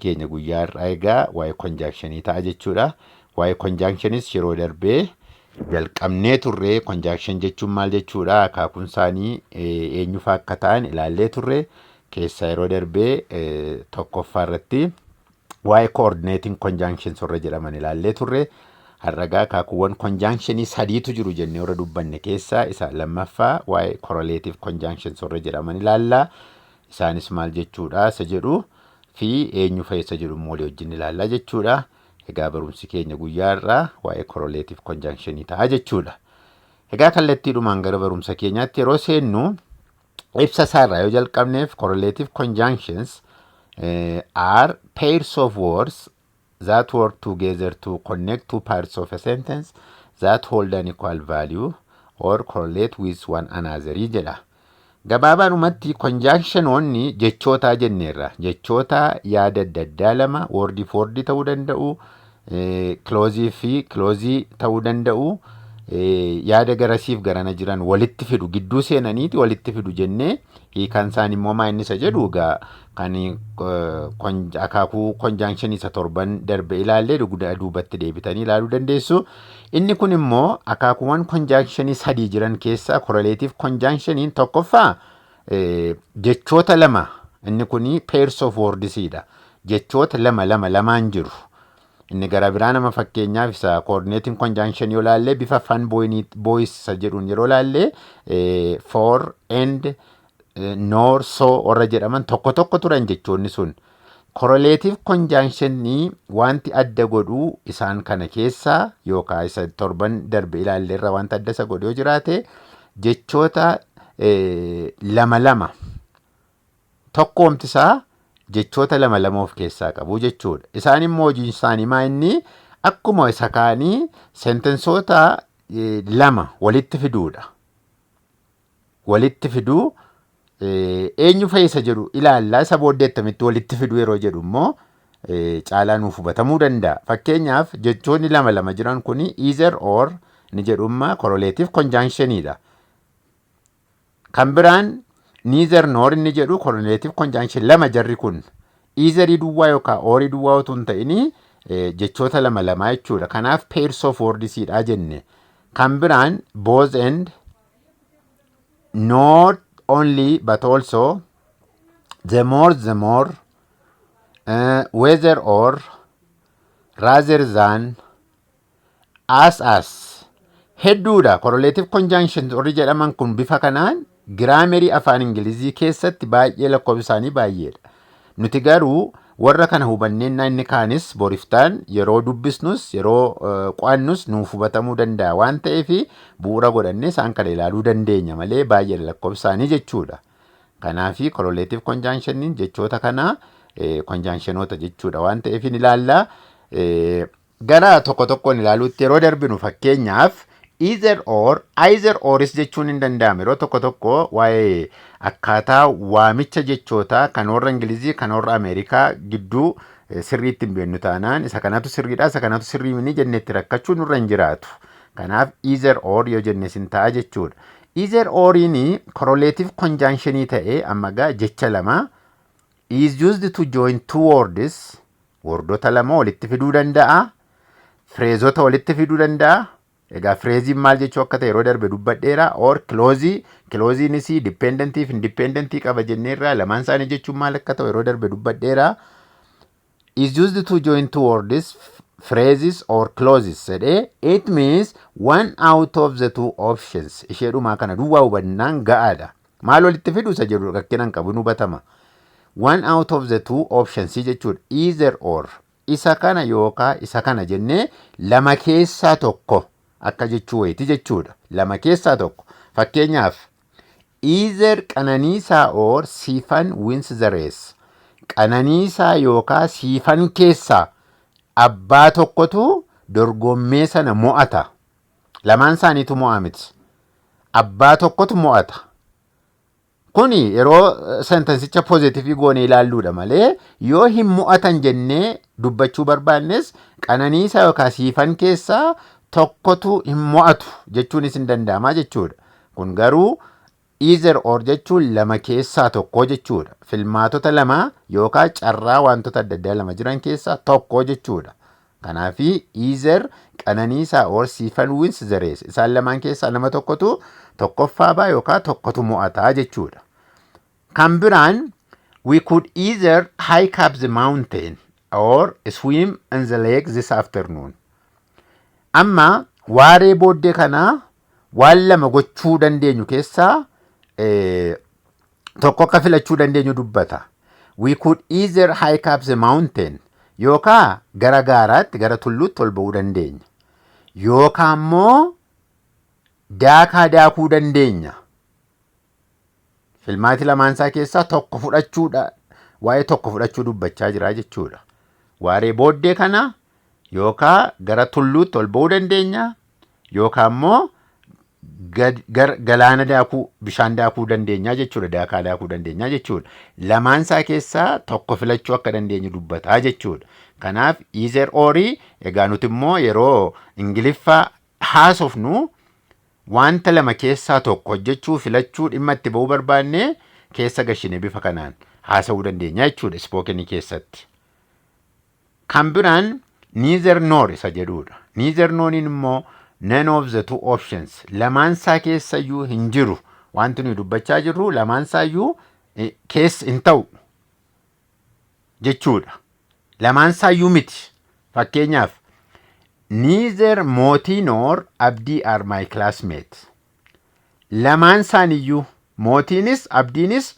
keenya guyyaa har'aa egaa waa'ee konjaakshinii ta'a jechuudha. Waa'ee konjaakshinis yeroo darbee jalqabnee turre. Konjaakshin jechuun maal jechuudha? Akaakuun isaanii eenyufaa akka ta'an ilaallee turre. Keessaa yeroo darbee tokkoffaa irratti waa'ee koordineetiin konjaakshin sorra jedhaman ilaallee turre. Har'agaa akaakuuwwan konjaakshinii sadiitu jiru jennee warra dubbanne keessaa isa lammaffaa waa'ee koreleetiif konjaakshin sorra jedhaman ilaallaa. Isaanis maal jechuudha isa jedhu fi eenyu fayyisa jedhu immoo walii wajjin ilaallaa jechuudha. Egaa barumsi keenya guyyaa irraa waa'ee koreleetiif konjaakshinii ta'a jechuudha. Egaa kallattiidhumaan gara barumsa keenyaatti yeroo seennu ibsa isaarraa yoo jalqabneef correlative conjunctions are pairs of words that work together to connect two parts of a sentence that hold an equal value or correlate with one another jedha. Gabaabaadhumatti konjaankshinoonni jechootaa jenneerra. Jechoota yaada adda addaa lama wordii fi wordii ta'uu danda'u, kiloozii fi kiloozii ta'uu danda'u, yaada garasiif garana jiran walitti fidu, gidduu seenaniiti walitti fidu jennee hiikaan isaan immoo maa inni isa jedhu egaa kan akaakuu konjaanshinii isa torban darbe ilaallee duubatti deebitanii ilaaluu dandeessu. Inni kun immoo akaakuuwwan konjaanshinii sadii jiran keessaa koreleetiif konjaanshiniin tokkoffaa jechoota lama. Inni kuni pairs of wordsiidha. Jechoota lamaan jiru. Inni gara biraa nama fakkeenyaaf isa coordinating conjunction yoo laallee bifa fan boys jedhuun yeroo laallee for and nor so warra jedhaman tokko turan jechoonni sun. Correlative conjunctionii wanti adda godhu isaan kana keessaa yookaan isa torban darbe ilaalleerra wanti adda isa godhu yoo jiraate jechoota lama tokkoomtisaa jechoota lama of keessaa qabu jechuudha. Isaan immoo hojiin isaanii maa inni akkuma isa kaanii sentensoota lama walitti fiduudha. Walitti fiduu eenyu fayyisa jedhu ilaallaa. Isa booddeettamitti walitti fiduu yeroo jedhu immoo caalaa nuuf hubatamuu danda'a. Fakkeenyaaf jechoonni lama jiran kuni either or ni jedhummaa correlative conjunctionidha. Kan biraan neither nor inni jedhu correlative conjunction lama jarri kun either duwwaa yookaan or duwwaa otoo hin ta'in jechoota lama jechuudha. Kanaaf pairs of wordsiidha jenne. Kan biraan both and not only but also the more whether or rather than as hedduudha. Correlative conjunctions warri jedhaman kun bifa kanaan giraamerii afaan Ingilizii keessatti baay'ee lakkoofsa isaanii baay'eedha. Nuti garuu warra kana hubanneenna inni kaanis boriftaan yeroo dubbisnus yeroo qo'annus nuuf hubatamuu danda'a waan ta'eef bu'uura godhannee isaan kana ilaaluu dandeenya malee baay'ee lakkoofsa isaanii jechuudha. Kanaafi correlative conjunctioniin jechoota kana conjunctionoota jechuudha waan ta'eef ni ilaallaa. Gara tokkoon ilaaluutti yeroo darbinu fakkeenyaaf either oris jechuun hin danda'ame. Yeroo tokko waa'ee akkaataa waamicha jechootaa kan warra Ingilizii kan warra Ameerikaa gidduu sirriitti hin beeknu taanaan isa kanatu sirriidha isa kanatu sirrii mini jenneetti rakkachuu nurra hin jiraatu. Kanaaf either or yoo jenne sin ta'a jechuudha. Either oriin correlative conjunctionii ta'ee ammagaa jecha lama is used to join two words. Wordota lama walitti fiduu danda'a. Freezota walitti fiduu danda'a. Egaa freeziin maal jechuu akka ta'e yeroo darbe dubbadheera. Or kilooziinis dipendentii fi indipendentii qaba jenneerra. Lamaan isaanii jechuun maal akka ta'u yeroo darbe dubbadheera. Is used to join two words, phrases or clauses jedhee it means one out of the two options. Isheedhumaa kana duwwaa hubannaan ga'aadha. Maal walitti fidu isa jedhu rakkinaan qabu nu hubatama. One out of the two options jechuudha. Either or isa kana yookaan isa kana jennee lama keessaa tokko. Akka jechuu wayiiti jechuudha. Lama keessaa tokko. Fakkeenyaaf either Qananiisaa or Siifan wins the race. Qananiisaa yookaan Siifan keessaa abbaa tokkotu dorgommee sana mo'ata. Lamaan isaaniitu mo'a miti. Abbaa tokkotu mo'ata. Kuni yeroo sentensicha poziitiivii goone ilaalluudha malee yoo hin mo'atan jennee dubbachuu barbaannes Qananiisaa yookaan Siifan keessaa tokkotu hin mo'atu jechuunis hin danda'amaa jechuudha. Kun garuu either or jechuun lama keessaa tokko jechuudha. Filmaatota lama yookaan carraa wantoota adda addaa lama jiran keessaa tokko jechuudha. Kanaafi either Qananiisaa or Stephen wins the race. Isaan lamaan keessaa nama tokkotu tokkoffaa ba'a yookaan tokkotu mo'ataa jechuudha. Kan biraan we could either hike up the mountain or swim in the lake this afternoon. Amma waaree booddee kanaa waan lama gochuu dandeenyu keessaa tokko akka filachuu dandeenyu dubbata. We could either hike up the mountain yookaan gara gaaraatti gara tulluutti ol ba'uu dandeenya. Yookaan immoo daakaa daakuu dandeenya. Filmaati lamaansaa keessaa tokko fudhachuudha. Waa'ee tokko fudhachuu dubbachaa jira jechuudha. Waaree booddee kana yookaan gara tulluutti ol ba'uu dandeenya yookaan immoo galaana daakuu bishaan daakuu dandeenya jechuudha. Daakaa daakuu dandeenya jechuudha. Lamaansaa keessaa tokko filachuu akka dandeenyu dubbataa jechuudha. Kanaaf either or egaa nuti immoo yeroo Ingiliffaa haasofnu wanta lama keessaa tokko hojjechuu filachuu dhimma itti ba'uu barbaanne keessa gashine bifa kanaan haasa'uu dandeenya jechuudha spookenii keessatti. Kan biraan neither nor isa jedhudha. Neither noriin immoo none of the two options. Lamaansaa keessayyuu hin jiru. Wanti nuyi dubbachaa jirru lamaansaayyuu keessa hin ta'u jechuudha. Lamaansaayyuu miti. Fakkeenyaaf neither mootii nor abdii are my classmates. Lamaansaaniyyuu mootiinis abdiinis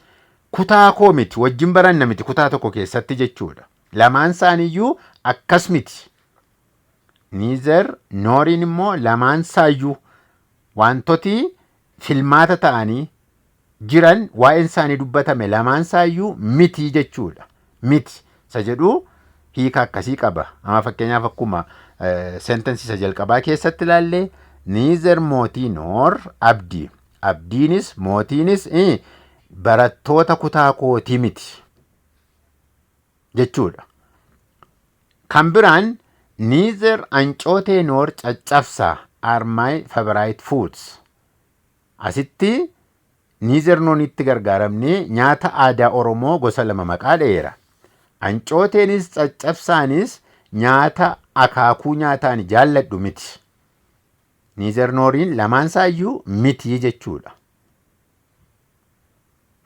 kutaa koo miti. Wajjin baranna miti kutaa tokko keessatti jechuudha. Lamaansaaniyyuu akkas miti. Neither noriin immoo lamaansaayyuu wantoti filmaata ta'anii jiran waa'een isaanii dubbatame lamaansaayyuu miti jechuudha. Miti isa jedhu hiika akkasii qaba. Amma fakkeenyaaf akkuma sentensii isa jalqabaa keessatti ilaalle neither mootii nor abdii. Abdiinis mootiinis barattoota kutaa kootii miti jechuudha. Kan biraan neither ancootee nor caccabsaa are my favorite foods. Asitti neither nonitti gargaaramnee nyaata aadaa Oromoo gosa lama maqaa dheera. Ancooteenis caccabsaanis nyaata akaakuu nyaataan jaalladhu miti. Neither noriin lamaansaayyuu miti jechuudha.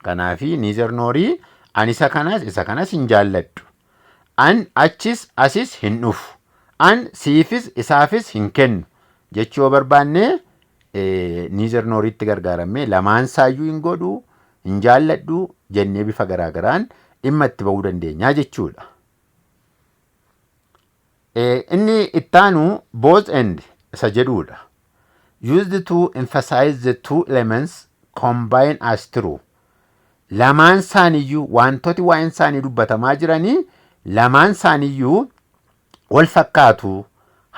Kanaafi neither norii ani isa kanas hin jaalladhu. An achis asis hin dhufu. An siifis isaafis hin kennu jechuu barbaanne neither noriitti gargaaramee lamaansaayyuu hin godhu hin jaalladhu jennee bifa garaagaraan dhimma itti ba'uu dandeenyaa jechuudha. Inni ittaanu both and isa jedhuudha. Used to emphasize the two elements combine as true. Lamaan isaaniiyyuu wantooti waa'een isaanii dubbatamaa jiranii lamaan isaaniiyyuu wal fakkaatu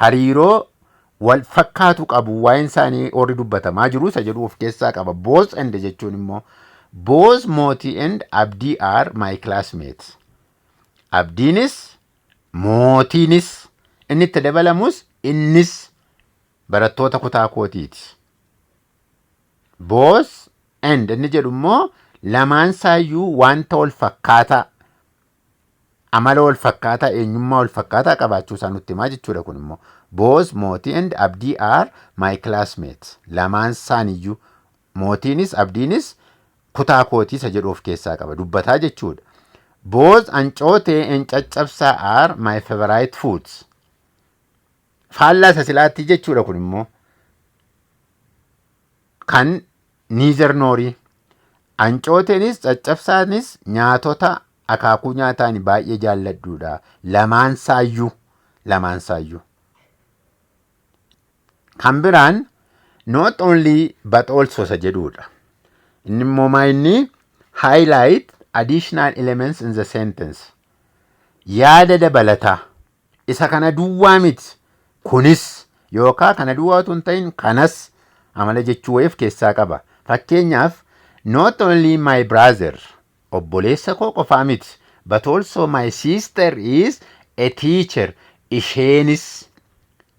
hariiroo wal fakkaatu qabu waa'een isaanii warri dubbatamaa jiru isa jedhu of keessaa qaba. Both and jechuun immoo both mootii and abdii are my classmates. Abdiinis mootiinis inni itti dabalamus innis barattoota kutaa kootiiti. Both and inni jedhu immoo lamaan isaayyuu wanta wal fakkaataa amala wal fakkaataa eenyummaa wal fakkaataa qabaachuu isaa nutti himaa jechuudha. Kun immoo both mootii and abdii are my classmates. Lamaan isaaniiyyuu mootiinis abdiinis kutaa kootii isa jedhu of keessaa qaba dubbataa jechuudha. Both ancootee and caccabsaa are my favorite foods. Faallaa isa silaatti jechuudha. Kun immoo kan neither norii. Ancooteenis caccabsaanis nyaatota akaakuu nyaataan baay'ee jaalladhuudha. Lamaansaayyuu. Kan biraan not only but also isa jedhuudha. Inni immoo maayinni highlight additional elements in the sentence. Yaada dabalataa. Isa kana duwwaa miti. Kunis yookaan kana duwwaatu hin ta'in kanas amala jechuu wayiif keessaa qaba. Fakkeenyaaf not only my brother obboleessa koo qofaa miti but also my sister is a teacher. Isheenis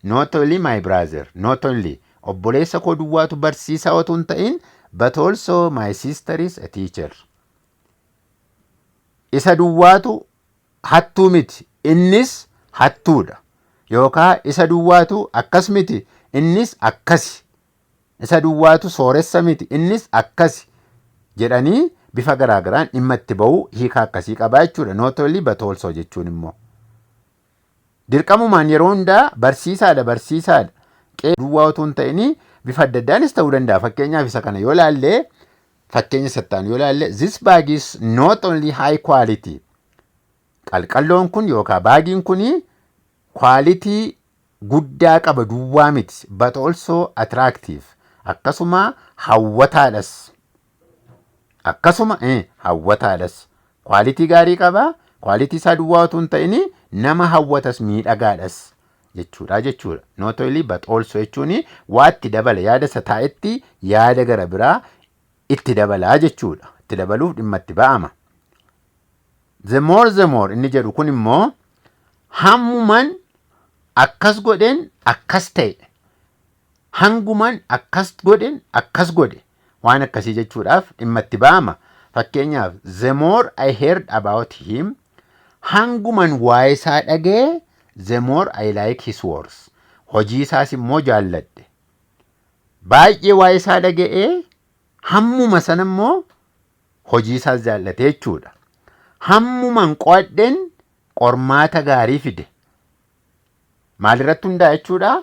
not only my brother not only obboleessa koo duwwaatu barsiisaa otoo hin ta'in but also my sister is a teacher. Isa duwwaatu hattuu miti innis hattuudha. Yookaan isa duwwaatu akkas miti innis akkasi. Isa duwwaatu sooressa miti innis akkasi jedhanii bifa garaagaraan dhimma itti ba'uu hiika akkasii qabaa jechuudha. Not only but also jechuun immoo. Dirqamumaan yeroo hundaa barsiisaadha. Qe'ee duwwaa otoo hin ta'in bifa adda addaanis ta'uu danda'a. Fakkeenyaaf isa kana yoo laallee fakkeenya sattaan yoo laallee this bag is not only high quality. Qalqalloon kun yookaan baagiin kun quality guddaa qaba duwwaa miti but also attractive. Akkasuma hawwataadhas. Quality gaarii qaba. Quality isaa duwwaa otoo hin ta'in nama hawwatas miidhagaadhas jechuudha. Not only but also jechuun waatti dabala yaada isa taa'etti yaada gara biraa itti dabalaa jechuudha. Itti dabaluuf dhimma itti ba'ama. The more inni jedhu kun immoo hammuman akkas godhen akkas ta'e. Hanguman akkas godhen akkas godhe. Waan akkasii jechuudhaaf dhimma itti ba'ama. Fakkeenyaaf the more I heard about him hanguman waa'ee isaa dhagee the more I like his words. Hojii isaas immoo jaalladhe. Baay'ee waa'ee isaa dhaga'ee hammuma sana immoo hojii isaas jaallate jechuudha. Hammuman qo'adhen qormaata gaarii fide. Maalirratti hundaa'a jechuudha?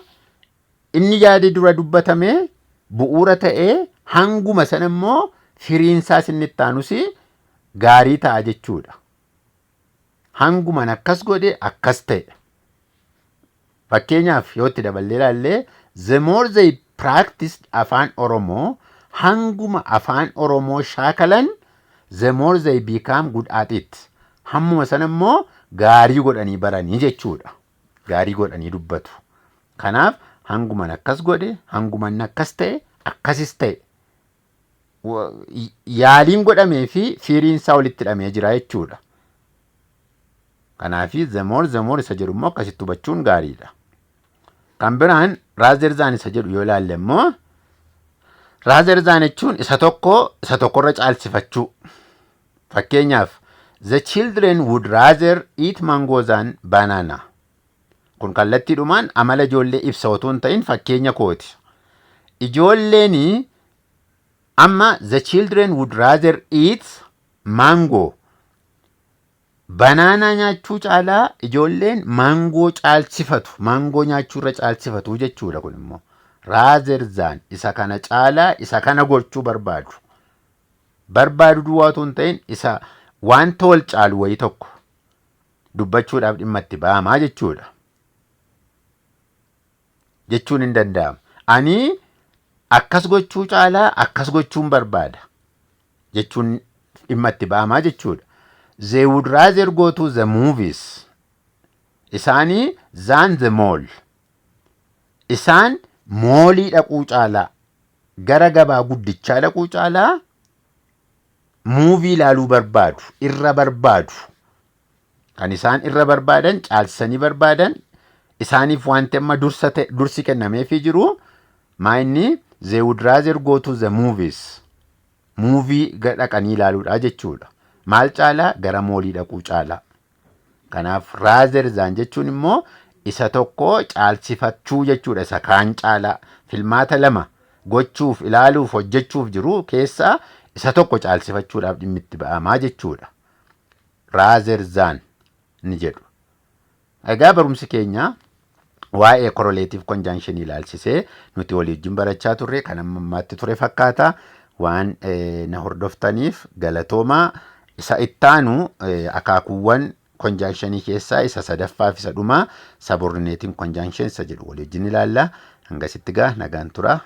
Inni yaade dura dubbatamee bu'uura ta'ee hanguma sana immoo firiinsaas inni itti aanus gaarii ta'a jechuudha. Hanguman akkas godhe akkas ta'e. Fakkeenyaaf yoo itti daballee ilaallee the more they practiced afaan Oromoo hanguma afaan Oromoo shaakalan the more they become good at it. Hammuma sana immoo gaarii godhanii baranii jechuudha. Gaarii godhanii dubbatu. Kanaaf hanguman akkas godhe hanguman akkas ta'e akkasis ta'e. Yaaliin godhamee fi firiinsaa walitti hidhamee jira jechuudha. Kanaafi the more isa jedhu immoo akkasitti hubachuun gaariidha. Kan biraan raazerzaan isa jedhu yoo ilaalle immoo raazerzaan jechuun isa tokkorra caalsifachuu. Fakkeenyaaf the children would rather eat mango than banana. Kun kallattiidhumaan amala ijoollee ibsa otoo hin ta'in fakkeenya kooti. Ijoolleen amma the children would rather eat mango. Banaanaa nyaachuu caalaa ijoolleen maangoo caalsifatu. Maangoo nyaachuurra caalsifatu jechuudha kun immoo. Raazerzaan isa kana caalaa isa kana gochuu barbaadu. Barbaadu duwwaa otoo hin ta'in isa wanta wal caalu wayii tokko dubbachuudhaaf dhimma itti ba'amaa jechuudha. Jechuun hin danda'amu. Ani akkas gochuu caalaa akkas gochuun barbaada jechuun dhimma itti ba'amaa jechuudha. They would rather go to the movies. Isaanii than the mall. Isaan moolii dhaquu caalaa gara gabaa guddichaa dhaquu caalaa muuvii ilaaluu barbaadu. Irra barbaadu. Kan isaan irra barbaadan caalsanii barbaadan isaaniif wanti amma dursi kennameefii jiru maayinni they would rather go to the movies. Muuvii dhaqanii ilaaluudha jechuudha. Maal caalaa gara moolii dhaquu caalaa. Kanaaf raazerzaan jechuun immoo isa tokko caalsifachuu jechuudha. Isa kaan caalaa filmaata lama gochuuf ilaaluuf hojjechuuf jiru keessaa isa tokko caalsifachuudhaaf dhimmi itti ba'amaa jechuudha. Raazerzaan ni jedhu. Egaa barumsi keenya waa'ee correlative conjunction ilaalchisee nuti walii wajjin barachaa turre kan ammaatti ture fakkaata. Waan na hordoftaniif galatoomaa. Isa ittaanu akaakuuwwan conjunctionii keessaa isa sadaffaaf isa dhumaa subordinating conjunction isa jedhu walii wajjin ilaalla. Hangasitti gaa nagaan tura.